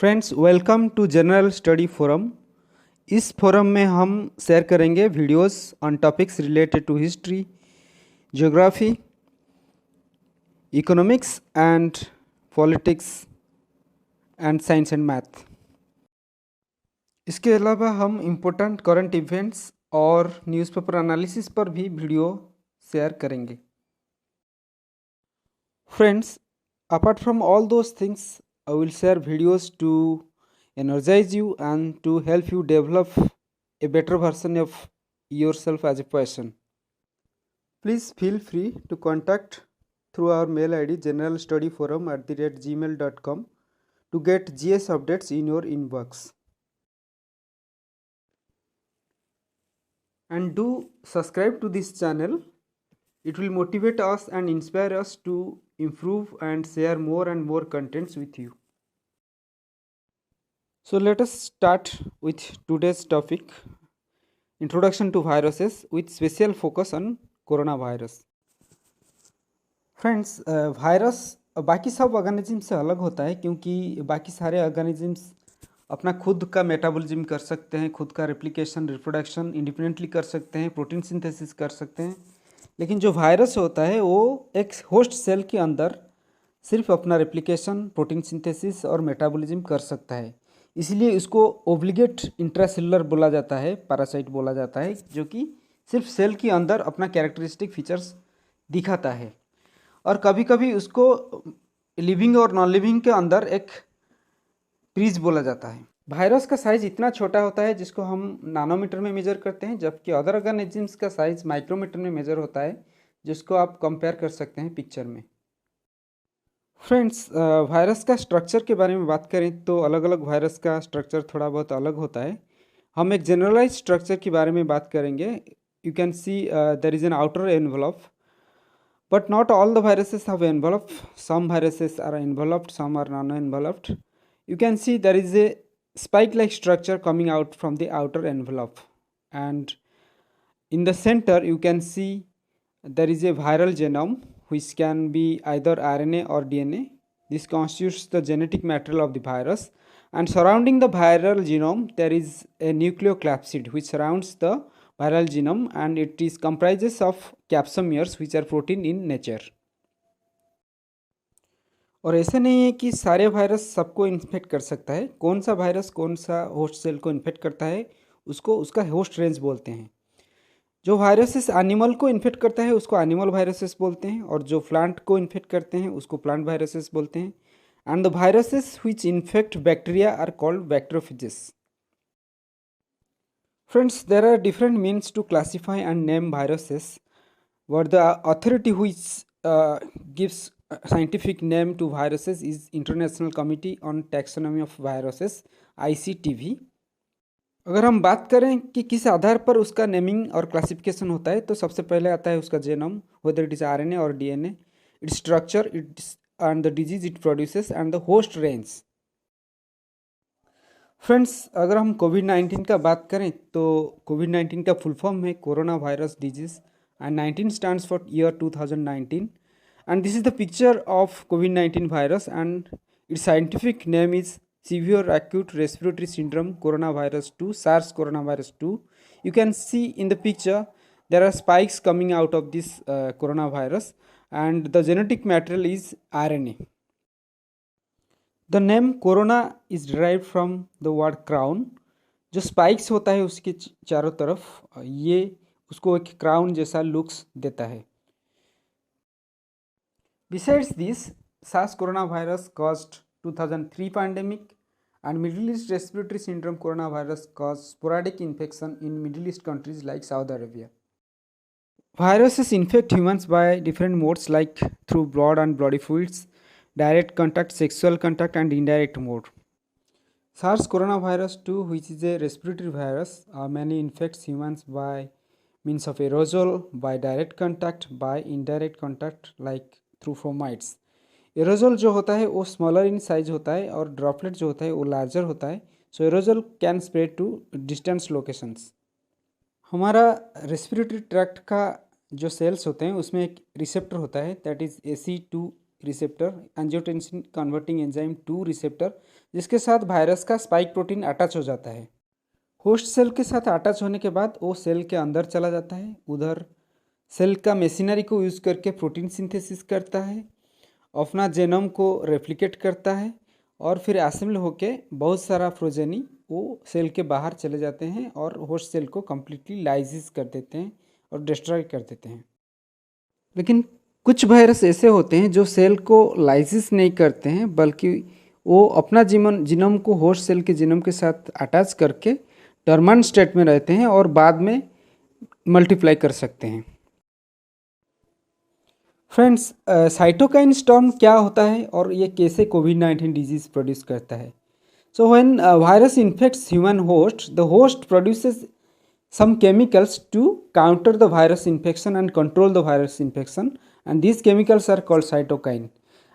Friends, welcome to general study forum. इस forum में हम शेयर करेंगे videos on topics related to history, geography, economics and politics and science and math. इसके अलावा हम important current events और newspaper analysis पर भी वीडियो शेयर करेंगे। Friends, apart from all those things, I will share videos to energize you and to help you develop a better version of yourself as a person. Please feel free to contact through our mail id generalstudyforum@gmail.com to get GS updates in your inbox. And do subscribe to this channel. It will motivate us and inspire us to improve and share more and more contents with you. So let us start with today's topic, introduction to viruses with special focus on coronavirus. Friends, virus बाकी सब organism से अलग होता है क्योंकि बाकी सारे organisms अपना खुद का मेटाबॉलिज्म कर सकते हैं, खुद का रेप्लिकेशन, रिप्रोडक्शन इंडिपेंडेंटली कर सकते हैं, प्रोटीन सिंथेसिस कर सकते हैं। लेकिन जो वायरस होता है वो एक होस्ट सेल के अंदर सिर्फ अपना रेप्लिकेशन, प्रोटीन सिंथेसिस और मेटाबॉलिज्म कर सकता है। इसलिए उसको ओब्लिगेट इंट्रासेलुलर बोला जाता है, पैरासाइट बोला जाता है, जो कि सिर्फ सेल के अंदर अपना कैरेक्टरिस्टिक फीचर्स दिखाता है। और कभी कभी उसको लिविंग और नॉन लिविंग के अंदर एक प्रीज बोला जाता है। वायरस का साइज इतना छोटा होता है जिसको हम नानोमीटर में मेजर करते हैं, जबकि अदर ऑर्गेनिजम्स का साइज माइक्रोमीटर में मेजर होता है, जिसको आप कंपेयर कर सकते हैं पिक्चर में। फ्रेंड्स, वायरस का स्ट्रक्चर के बारे में बात करें तो अलग अलग वायरस का स्ट्रक्चर थोड़ा बहुत अलग होता है। हम एक जनरलाइज स्ट्रक्चर के बारे में बात करेंगे। You can see there is an outer envelope, but not all the viruses have envelope. Some viruses are enveloped, some are non-enveloped. You can see there is a spike-like structure coming out from the outer envelope, and in the center you can see there is a viral genome which can be either RNA or DNA. This constitutes the genetic material of the virus, and surrounding the viral genome there is a nucleocapsid which surrounds the viral genome, and it is comprises of capsomeres which are protein in nature. और ऐसा नहीं है कि सारे virus सबको infect कर सकता है। कौन सा वायरस कौन सा होस्ट सेल को इन्फेक्ट करता है उसको उसका होस्ट रेंज बोलते हैं। जो वायरसेस एनिमल को इन्फेक्ट करता है उसको एनिमल वायरसेस बोलते हैं, और जो प्लांट को इन्फेक्ट करते हैं उसको प्लांट वायरसेस बोलते हैं। And the viruses which infect bacteria are called bacteriophages. Friends, there are different means to classify and name viruses, but the authority which gives scientific name to viruses is International Committee on Taxonomy of Viruses, ICTV. अगर हम बात करें कि किस आधार पर उसका naming और classification होता है तो सबसे पहले आता है उसका genome, whether it is RNA or DNA, its structure, its and the disease it produces and the host range. Friends, अगर हम कोविड-19 का बात करें तो कोविड-19 का फुल फॉर्म है corona virus disease, and 19 stands for year 2019, and this is the picture of covid virus, and it's scientific name is severe acute respiratory syndrome corona virus 2, SARS corona virus 2. You can see in the picture there are spikes coming out of this coronavirus, and the genetic material is RNA. The name corona is derived from the word crown. जो spikes होता है उसके चारों तरफ, ये उसको एक crown जैसा लुक्स देता है। Besides this, SARS corona virus caused 2003 pandemic, and Middle East respiratory syndrome coronavirus caused sporadic infection in Middle East countries like Saudi Arabia. Viruses infect humans by different modes like through blood and bloody fluids, direct contact, sexual contact, and indirect mode. SARS coronavirus 2, which is a respiratory virus, mainly infects humans by means of aerosol, by direct contact, by indirect contact like through fomites. Aerogel जो होता है वो smaller in size होता है और droplet जो होता है वो लार्जर होता है। So aerosol can spread to distance locations. हमारा रेस्पिरेटरी ट्रैक्ट का जो सेल्स होते हैं उसमें एक रिसेप्टर होता है, that is AC2 receptor, angiotensin converting enzyme 2 receptor, जिसके साथ वायरस का स्पाइक प्रोटीन अटैच हो जाता है। होस्ट सेल के साथ अटैच होने के बाद वो सेल के अंदर चला जाता है, उधर सेल का मशीनरी को यूज़ करके प्रोटीन सिंथेसिस करता है, अपना जेनोम को रेप्लिकेट करता है और फिर असेंबल होके बहुत सारा प्रोजेनी वो सेल के बाहर चले जाते हैं और होस्ट सेल को कम्प्लीटली लाइसिस कर देते हैं और डिस्ट्रॉय कर देते हैं। लेकिन कुछ वायरस ऐसे होते हैं जो सेल को लाइसिस नहीं करते हैं, बल्कि वो अपना जीनोम को होस्ट सेल के जीनोम के साथ अटैच करके डोर्मेंट स्टेट में रहते हैं और बाद में मल्टीप्लाई कर सकते हैं। फ्रेंड्स, साइटोकाइन स्टॉर्म क्या होता है और ये कैसे कोविड-19 डिजीज प्रोड्यूस करता है? So when virus infects human host, the host produces some chemicals to counter the virus infection and control the virus infection, and these chemicals are called cytokine.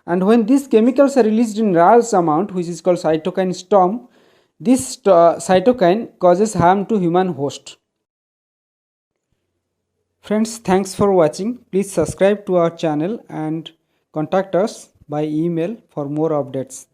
And when these chemicals are released in large amount, which is called cytokine storm, this cytokine causes harm to human host. Friends, thanks for watching. Please subscribe to our channel and contact us by email for more updates.